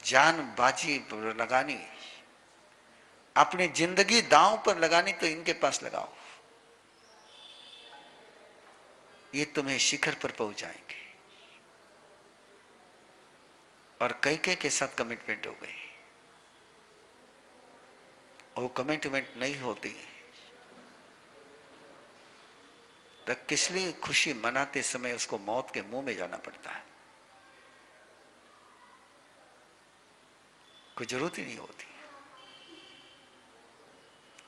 जान बाजी पर लगानी, अपनी जिंदगी दांव पर लगानी तो इनके पास लगाओ, ये तुम्हें शिखर पर पहुंचाएंगे। और कई के साथ कमिटमेंट हो गई, वो कमिटमेंट नहीं होती तो किस लिए खुशी मनाते समय उसको मौत के मुंह में जाना पड़ता है? कोई जरूरत ही नहीं होती।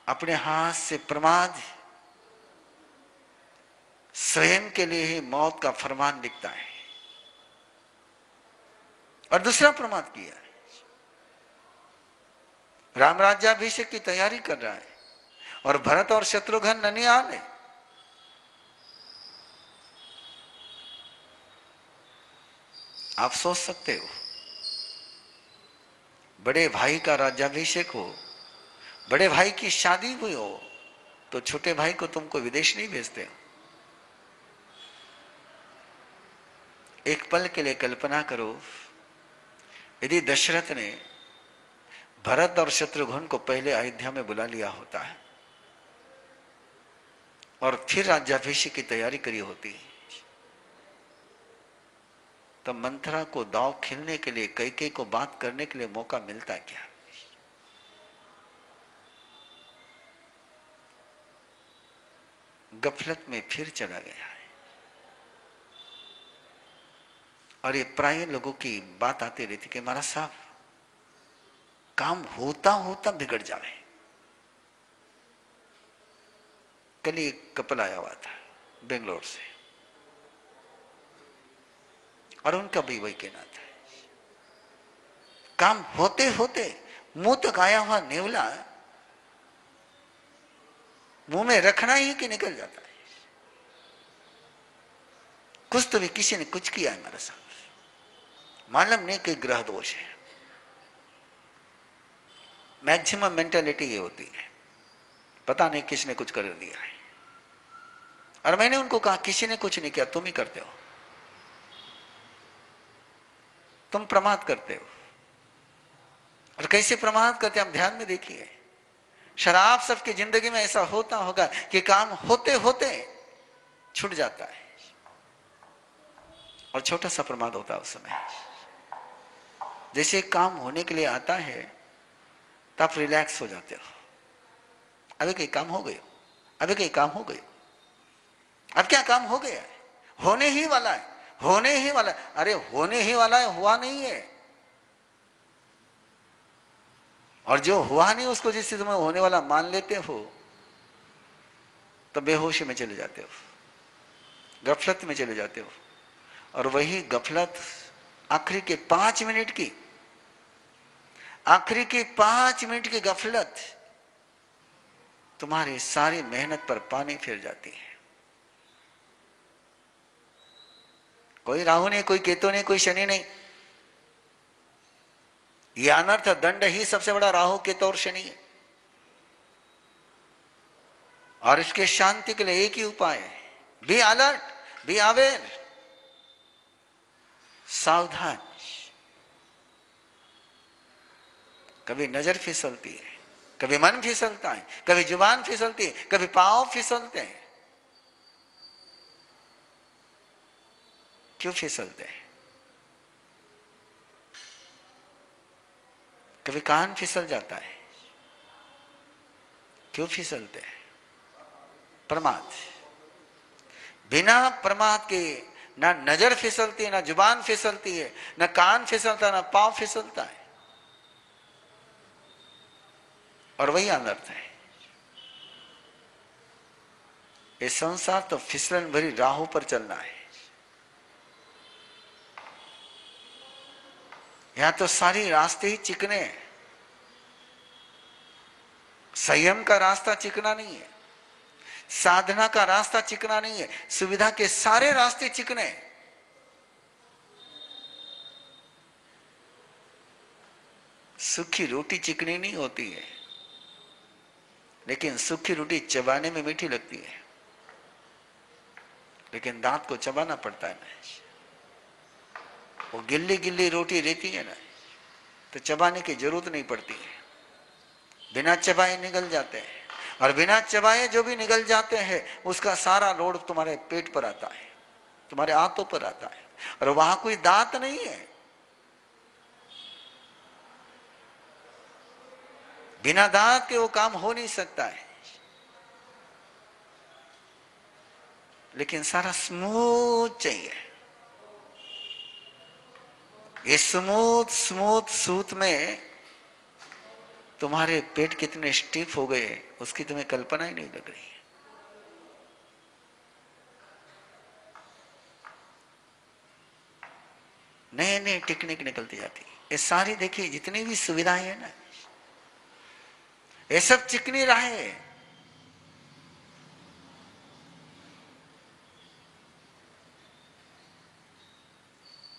अपने हाथ से प्रमाद स्वयं के लिए ही मौत का फरमान लिखता है और दूसरा प्रमाद किया है। राम राज्याभिषेक की तैयारी कर रहा है और भरत और शत्रुघ्न ननिहाल है। आप सोच सकते हो, बड़े भाई का राज्याभिषेक हो, बड़े भाई की शादी हुई हो, तो छोटे भाई को तुमको विदेश नहीं भेजते हो। एक पल के लिए कल्पना करो, यदि दशरथ ने भरत और शत्रुघ्न को पहले अयोध्या में बुला लिया होता है और फिर राज्याभिषेक की तैयारी करी होती, तो मंथरा को दांव खेलने के लिए, कैकेयी को बात करने के लिए मौका मिलता है क्या? गफलत में फिर चला गया है। और ये प्राय लोगों की बात आती रहती कि महाराज साहब, काम होता होता बिगड़ जाए। कल एक कपल आया हुआ था बेंगलोर से और उनका भी वही कहना था, काम होते होते मुंह तक आया हुआ नेवला मुंह में रखना ही कि निकल जाता है। कुछ तो भी किसी ने कुछ किया है मेरे साथ, मालूम नहीं कि ग्रह दोष है। मैक्सिमम मेंटालिटी ये होती है, पता नहीं किसने कुछ कर दिया है। और मैंने उनको कहा किसी ने कुछ नहीं किया, तुम ही करते हो, तुम प्रमाद करते हो। और कैसे प्रमाद करते हैं आप ध्यान में देखिए। शराब सबकी जिंदगी में ऐसा होता होगा कि काम होते होते छूट जाता है और छोटा सा प्रमाद होता है उस समय। जैसे काम होने के लिए आता है तो आप रिलैक्स हो जाते हो, अभी कहीं काम हो गए, अभी कहीं काम हो गए, अब क्या काम हो गया है, होने ही वाला है, होने ही वाला है। अरे होने ही वाला है, हुआ नहीं है। और जो हुआ नहीं उसको जिस चीज में होने वाला मान लेते हो तो बेहोशी में चले जाते हो, गफलत में चले जाते हो। और वही गफलत आखिरी के 5 मिनट की, आखिरी के 5 मिनट की गफलत तुम्हारी सारी मेहनत पर पानी फिर जाती है। कोई राहु नहीं, कोई केतु नहीं, कोई शनि नहीं। यह अनर्थ दंड ही सबसे बड़ा राहु केतु और शनि है। और इसके शांति के लिए एक ही उपाय है, बी अलर्ट, बी अवेयर, सावधान। कभी नजर फिसलती है, कभी मन फिसलता है, कभी जुबान फिसलती है, कभी पांव फिसलते हैं। क्यों फिसलते हैं? कभी कान फिसल जाता है, क्यों फिसलते हैं? प्रमाद। बिना प्रमाद के ना नजर फिसलती है, ना जुबान फिसलती है, ना कान फिसलता है, ना पांव फिसलता है। और वही अनर्थ है। ये संसार तो फिसलन भरी राहों पर चलना है। यहां तो सारी रास्ते ही चिकने हैं। संयम का रास्ता चिकना नहीं है, साधना का रास्ता चिकना नहीं है, सुविधा के सारे रास्ते चिकने हैं। सूखी रोटी चिकनी नहीं होती है, लेकिन सूखी रोटी चबाने में मीठी लगती है, लेकिन दांत को चबाना पड़ता है ना। वो गिल्ली गिल्ली रोटी रहती है ना, तो चबाने की जरूरत नहीं पड़ती है, बिना चबाए निगल जाते हैं। और बिना चबाए जो भी निगल जाते हैं उसका सारा लोड तुम्हारे पेट पर आता है, तुम्हारे आंतों पर आता है, और वहां कोई दांत नहीं है। बिना दांत के वो काम हो नहीं सकता है। लेकिन सारा स्मूथ चाहिए। ये स्मूथ स्मूथ सूत में तुम्हारे पेट कितने स्टिफ हो गए उसकी तुम्हें कल्पना ही नहीं लग रही है। नए नए टेक्निक निकलती जाती है। ये सारी देखिए जितनी भी सुविधाएं है ना, ये सब चिकनी राहें।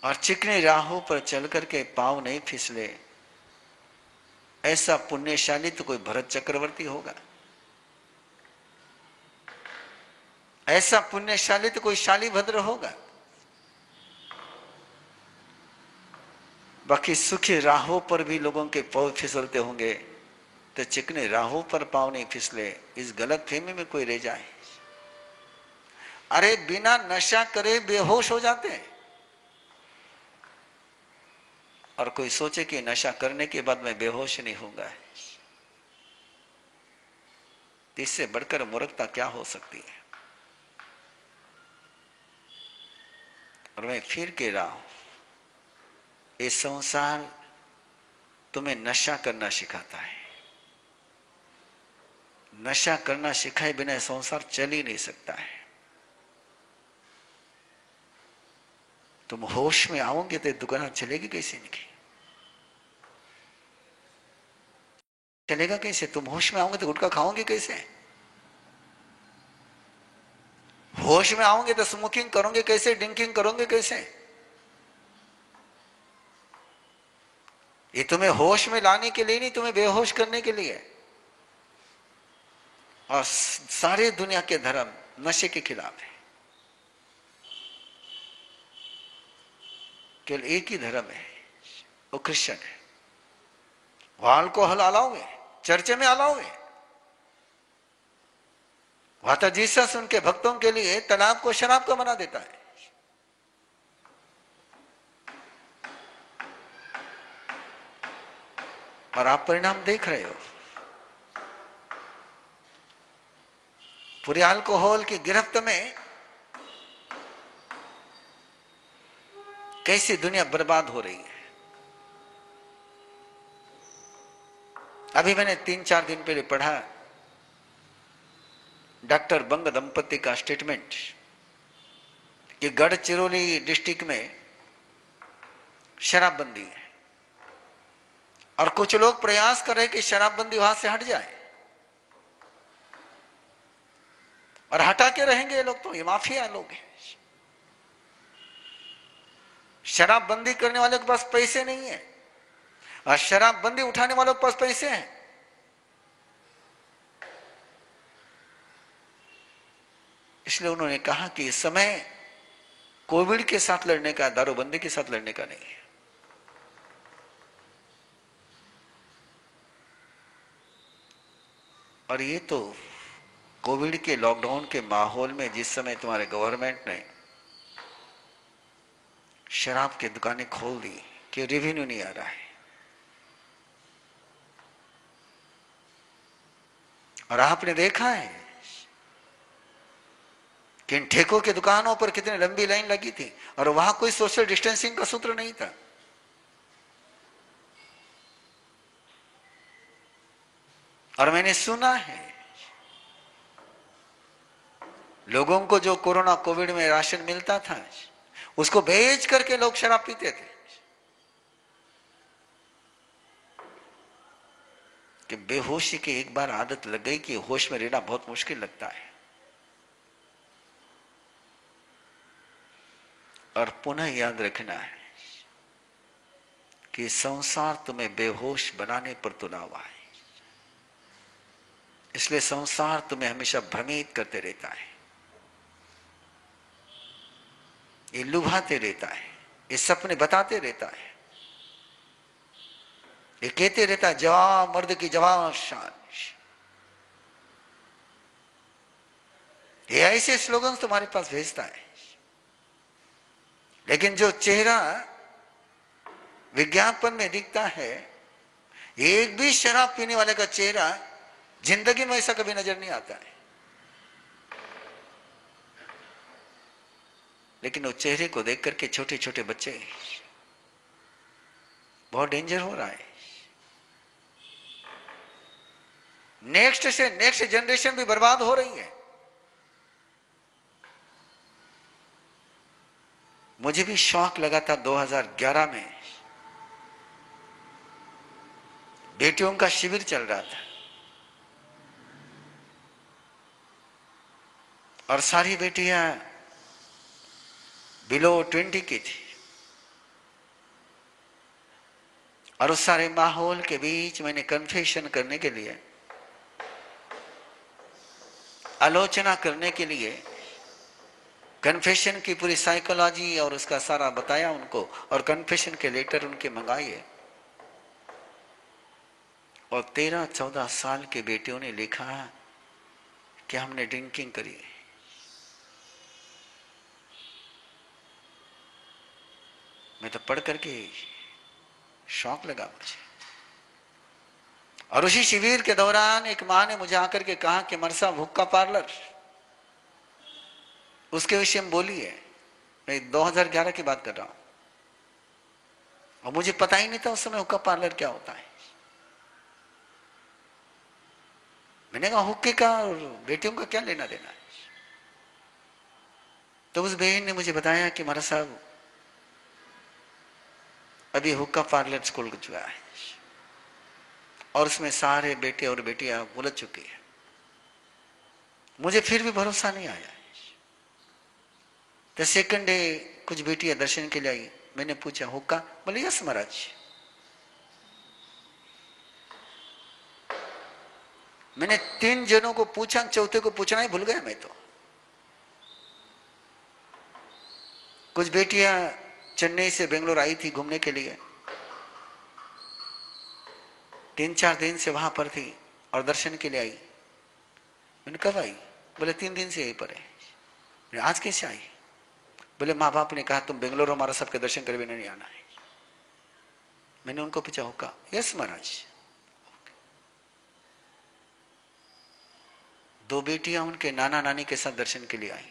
और चिकनी राहों पर चल करके पांव नहीं फिसले, ऐसा पुण्यशाली तो कोई भरत चक्रवर्ती होगा, ऐसा पुण्यशाली तो कोई शालिभद्र होगा। बाकी सूखी राहों पर भी लोगों के पांव फिसलते होंगे, तो चिकने राहों पर पांव नहीं फिसले, इस गलत फहमी में कोई रह जाए। अरे बिना नशा करे बेहोश हो जाते हैं, और कोई सोचे कि नशा करने के बाद मैं बेहोश नहीं होऊंगा, इससे बढ़कर मूर्खता क्या हो सकती है। और मैं फिर कह रहा हूं, ये संसार तुम्हें नशा करना सिखाता है। नशा करना सिखाए बिना संसार चल ही नहीं सकता है। तुम होश में आओगे तो दुकान चलेगी कैसे इनकी, चलेगा कैसे? तुम होश में आओगे तो गुटखा खाओगे कैसे? होश में आओगे तो स्मोकिंग करोगे कैसे, ड्रिंकिंग करोगे कैसे? ये तुम्हें होश में लाने के लिए नहीं, तुम्हें बेहोश करने के लिए। और सारे दुनिया के धर्म नशे के खिलाफ है, केवल एक ही धर्म है, वो क्रिश्चियन है। वो अल्कोहल अलाओगे, चर्चे में अलाओगे। वहां तो जीसस उनके भक्तों के लिए तालाब को शराब का बना देता है। और आप परिणाम देख रहे हो, पूरे अल्कोहल की गिरफ्त में कैसी दुनिया बर्बाद हो रही है। अभी मैंने 3-4 दिन पहले पढ़ा डॉक्टर बंग दंपति का स्टेटमेंट कि गढ़चिरौली डिस्ट्रिक्ट में शराबबंदी है, और कुछ लोग प्रयास कर रहे हैं कि शराबबंदी वहां से हट जाए, और हटा के रहेंगे ये लोग, तो ये माफिया लोग हैं। शराबबंदी करने वाले के पास पैसे नहीं है, और शराबबंदी उठाने वालों के पास पैसे हैं। इसलिए उन्होंने कहा कि इस समय कोविड के साथ लड़ने का, दारूबंदी के साथ लड़ने का नहीं है। और ये तो कोविड के लॉकडाउन के माहौल में जिस समय तुम्हारे गवर्नमेंट ने शराब की दुकानें खोल दी कि रेवेन्यू नहीं आ रहा है, और आपने देखा है कि इन ठेकों की दुकानों पर कितनी लंबी लाइन लगी थी, और वहां कोई सोशल डिस्टेंसिंग का सूत्र नहीं था। और मैंने सुना है लोगों को जो कोरोना कोविड में राशन मिलता था उसको बेच करके लोग शराब पीते थे, कि बेहोशी की एक बार आदत लग गई कि होश में रहना बहुत मुश्किल लगता है। और पुनः याद रखना है कि संसार तुम्हें बेहोश बनाने पर तुला हुआ है, इसलिए संसार तुम्हें हमेशा भ्रमित करते रहता है, ये लुभाते रहता है, ये सपने बताते रहता है। ये कहते रहता जवाब मर्द की जवाब शान। ये ऐसे स्लोगन तुम्हारे पास भेजता है, लेकिन जो चेहरा विज्ञापन में दिखता है, एक भी शराब पीने वाले का चेहरा जिंदगी में ऐसा कभी नजर नहीं आता है। लेकिन वो चेहरे को देख करके छोटे छोटे बच्चे, बहुत डेंजर हो रहा है। नेक्स्ट से नेक्स्ट जनरेशन भी बर्बाद हो रही है। मुझे भी शौक लगा था 2011 में, बेटियों का शिविर चल रहा था और सारी बेटियां बिलो 20 की थी, और उस सारे माहौल के बीच मैंने कन्फेशन करने के लिए, आलोचना करने के लिए, कन्फेशन की पूरी साइकोलॉजी और उसका सारा बताया उनको, और कन्फेशन के लेटर उनके मंगाए। और 13-14 साल के बेटियों ने लिखा कि हमने ड्रिंकिंग करी है। मैं तो पढ़ करके शौक लगा मुझे। और उसी शिविर के दौरान एक मां ने मुझे आकर के कहा कि मरसा हुक्का पार्लर, उसके विषय में बोली है। मैं 2011 की बात कर रहा हूं, और मुझे पता ही नहीं था उस समय हुक्का पार्लर क्या होता है। मैंने कहा हुक्के का और बेटियों का क्या लेना देना है। तो उस बहन ने मुझे बताया कि महाराज साहब अभी हुक्का पार्लर खोल चुका है और उसमें सारे बेटे और बेटियां उलझ चुकी है। मुझे फिर भी भरोसा नहीं आया। तो सेकंड डे कुछ बेटियां दर्शन के लिए आई। मैंने पूछा हुक्का? बोले यस महाराज। मैंने 3 जनों को पूछा, चौथे को पूछना ही भूल गया मैं तो। कुछ बेटियां चेन्नई से बेंगलोर आई थी घूमने के लिए, 3-4 दिन से वहां पर थी और दर्शन के लिए आई। मैंने कब आई? बोले 3 दिन से यहीं पर है। आज कैसे आई? बोले माँ बाप ने कहा तुम बेंगलोर हमारा सबके दर्शन कर नहीं आना है। मैंने उनको पूछा हुक्का? यस महाराज। 2 बेटियां उनके नाना नानी के साथ दर्शन के लिए आई।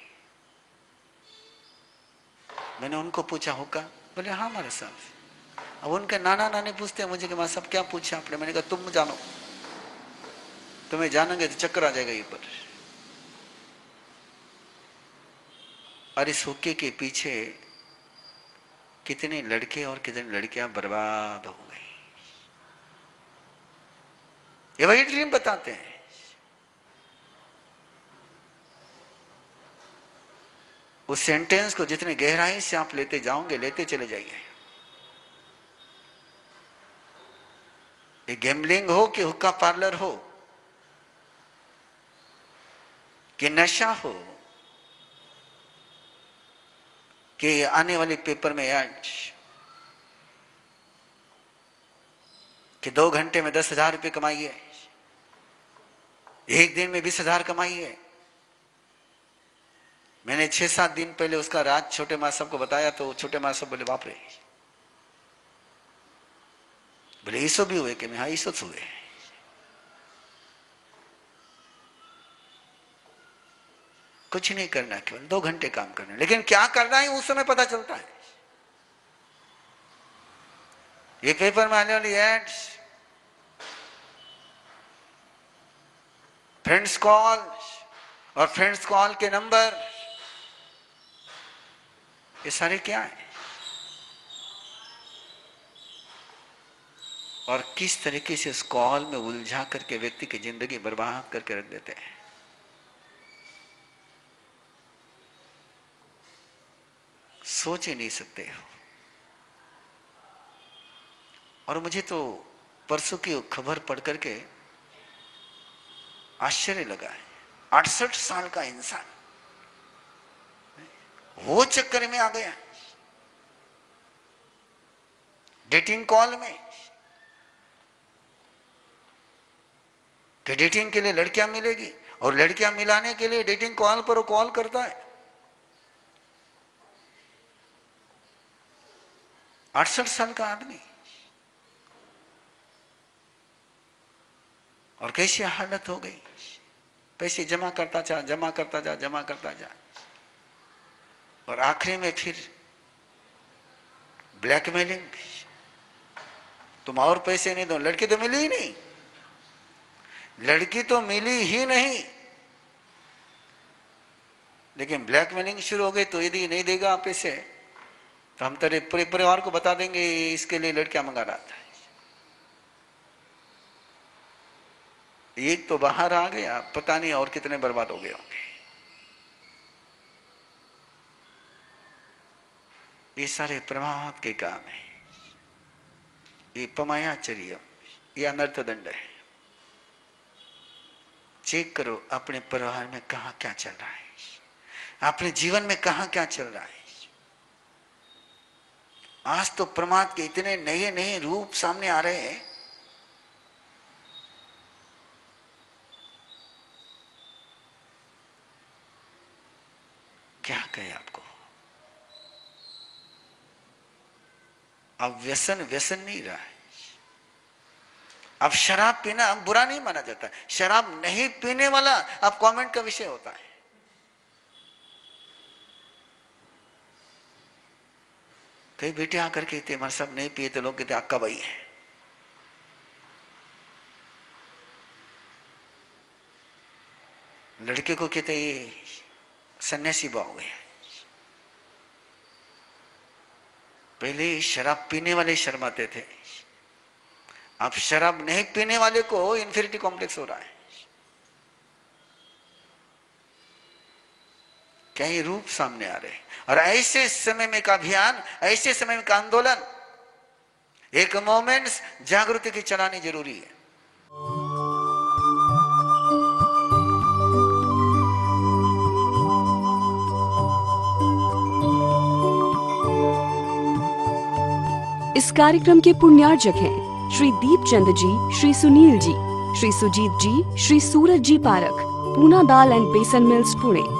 मैंने उनको पूछा हुक्का? बोले हाँ महाराज साहब। अब उनके नाना नानी पूछते हैं मुझे कि माँ साहब क्या पूछा आपने? मैंने कहा तुम जानो, तुम्हें जानोगे तो चक्कर आ जाएगा ये पर। और इस हुक्के के पीछे कितने लड़के और कितनी लड़कियां बर्बाद हो गई, ये वही ड्रीम बताते हैं। उस सेंटेंस को जितने गहराई से आप लेते जाओगे, लेते चले जाइए। ये गैम्बलिंग हो कि हुक्का पार्लर हो कि नशा हो कि आने वाले पेपर में ऐड कि 2 घंटे में 10,000 रुपये कमाइए, 1 दिन में 20,000 कमाइए। मैंने 6-7 दिन पहले उसका राज छोटे माँ साहब को बताया तो छोटे माँ साहब बोले बाप रे, बोले ईसो भी हुए? कि मैं हाँ ईसो हुए। कुछ नहीं करना, केवल 2 घंटे काम करना, लेकिन क्या करना है उस समय पता चलता है। ये पेपर में आने वाली एड्स, फ्रेंड्स कॉल और फ्रेंड्स कॉल के नंबर, ये सारे क्या है और किस तरीके से उस कॉल में उलझा करके व्यक्ति की जिंदगी बर्बाद करके रख देते हैं। सोच ही नहीं सकते हो। और मुझे तो परसों की खबर पढ़ करके आश्चर्य लगा है। 68 साल का इंसान वो चक्कर में आ गया, डेटिंग कॉल में कि डेटिंग के लिए लड़कियां मिलेगी, और लड़कियां मिलाने के लिए डेटिंग कॉल पर कॉल करता है। 68 साल का आदमी, और कैसी हालत हो गई। पैसे जमा करता जा, जमा करता जा, जमा करता जा, और आखिरी में फिर ब्लैकमेलिंग। तुम और पैसे नहीं दो। लड़की तो मिली ही नहीं, लड़की तो मिली ही नहीं, लेकिन ब्लैकमेलिंग शुरू हो गई। तो यदि नहीं देगा पैसे तो हम तेरे पूरे परिवार को बता देंगे इसके लिए लड़कियां मंगा रहा था। एक तो बाहर आ गया, पता नहीं और कितने बर्बाद हो गए होंगे। ये सारे प्रमाद के काम है, ये पमायाचर्य, ये अनर्थ दंड है। चेक करो अपने परिवार में कहां क्या चल रहा है, अपने जीवन में कहां क्या चल रहा है। आज तो प्रमाद के इतने नए नए रूप सामने आ रहे हैं। क्या कहे आपको। अब व्यसन व्यसन नहीं रहा है। अब शराब पीना अब बुरा नहीं माना जाता। शराब नहीं पीने वाला अब कमेंट का विषय होता है। कई बेटे आकर कहते हमारे सब नहीं पिए, तो लोग कहते अक्का भाई है। लड़के को कहते ये सन्यासी बाबू है। पहले शराब पीने वाले शर्माते थे, अब शराब नहीं पीने वाले को इंफीरियरिटी कॉम्प्लेक्स हो रहा है। क्या ये रूप सामने आ रहे हैं। और ऐसे समय में का अभियान, ऐसे समय में का आंदोलन, एक मोमेंट्स जागृति की चलानी जरूरी है। इस कार्यक्रम के पुण्यार्जक हैं श्री दीपचंद जी, श्री सुनील जी, श्री सुजीत जी, श्री सूरज जी पारख, पूना दाल एंड बेसन मिल्स, पुणे।